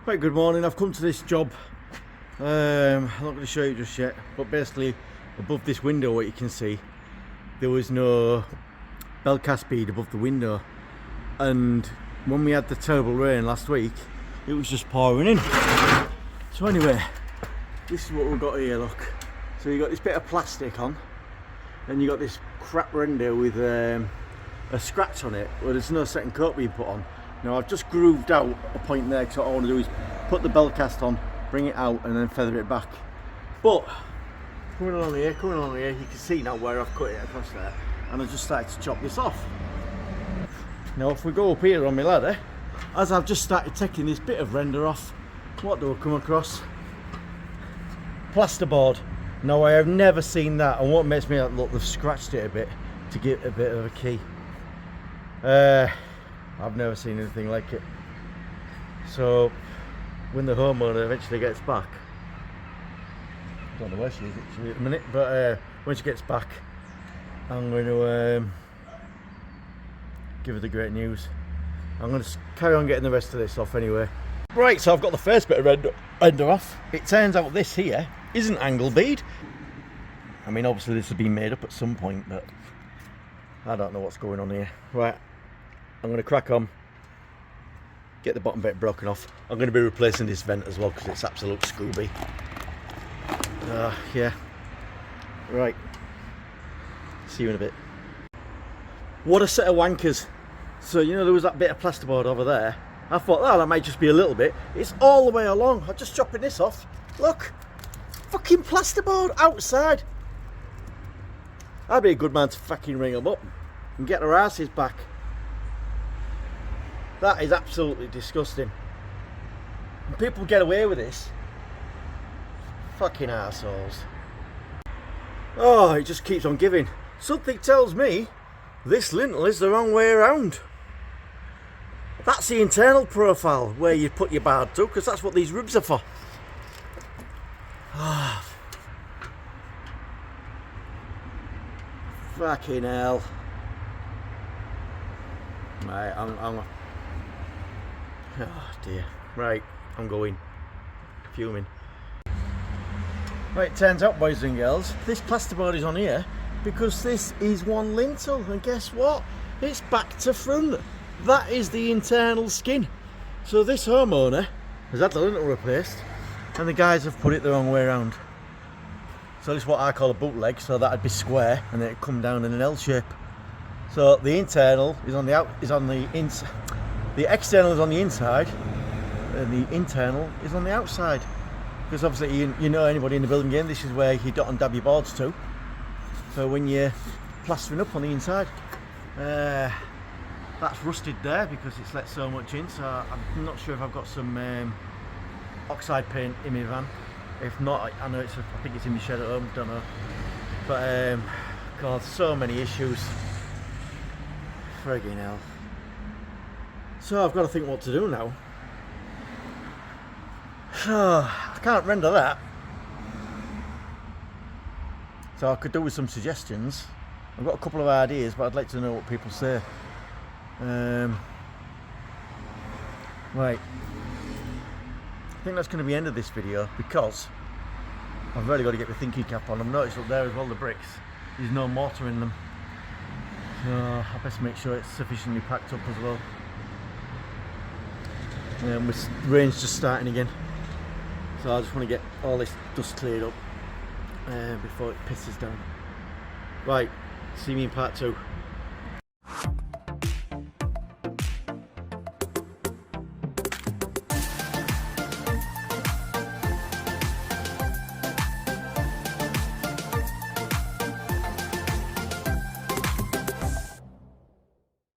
Right, good morning. I've come to this job. I'm not going to show you just yet, but basically above this window, what you can see, there was no bell cast bead above the window, and when we had the terrible rain last week, it was just pouring in. So anyway, this is what we've got here, look. So you got this bit of plastic on, and you got this crap render with a scratch on it where there's no second coat being put on. Now I've just grooved out a point there, because what I want to do is put the bell cast on, bring it out and then feather it back. But coming along here, you can see now where I've cut it across there, and I just started to chop this off. Now if we go up here on my ladder, as I've just started taking this bit of render off, what do I come across? Plasterboard. Now I have never seen that, and what makes me look, they've scratched it a bit to give a bit of a key. I've never seen anything like it. So when the homeowner eventually gets back, I don't know where she is actually at the minute, but when she gets back, I'm going to give her the great news. I'm going to carry on getting the rest of this off anyway. Right, so I've got the first bit of render off. It turns out this here isn't angle bead. I mean, obviously this has been made up at some point, but I don't know what's going on here. Right, I'm going to crack on, get the bottom bit broken off. I'm going to be replacing this vent as well because it's absolute Scooby. Yeah. Right. See you in a bit. What a set of wankers. So, you know, there was that bit of plasterboard over there. I thought, oh, that might just be a little bit. It's all the way along. I'm just chopping this off. Look. Fucking plasterboard outside. I'd be a good man to fucking ring them up and get their asses back. That is absolutely disgusting. And people get away with this. Fucking arseholes. Oh, it just keeps on giving. Something tells me this lintel is the wrong way around. That's the internal profile where you put your bar to, because that's what these ribs are for. Oh, fucking hell. Right, I'm oh dear. Right, I'm going. Fuming. Right, it turns out, boys and girls, this plasterboard is on here because this is one lintel, and guess what? It's back to front. That is the internal skin. So this homeowner has had the lintel replaced, and the guys have put it the wrong way around. So this is what I call a bootleg, so that'd be square, and then it'd come down in an L shape. So the internal is on the inside. The external is on the inside, and the internal is on the outside. Because obviously, you know, anybody in the building game, this is where you dot and dab your boards to. So when you're plastering up on the inside, that's rusted there because it's let so much in. So I'm not sure if I've got some oxide paint in my van. If not, I know I think it's in my shed at home. Don't know. But God, so many issues. Friggin' hell. So I've got to think what to do now. So I can't render that. So I could do with some suggestions. I've got a couple of ideas, but I'd like to know what people say. Right. I think that's going to be the end of this video because I've really got to get my thinking cap on. I've noticed up there as well, the bricks, there's no mortar in them. So I best make sure it's sufficiently packed up as well. With rain's just starting again. So I just want to get all this dust cleared up before it pisses down. Right, see me in part 2.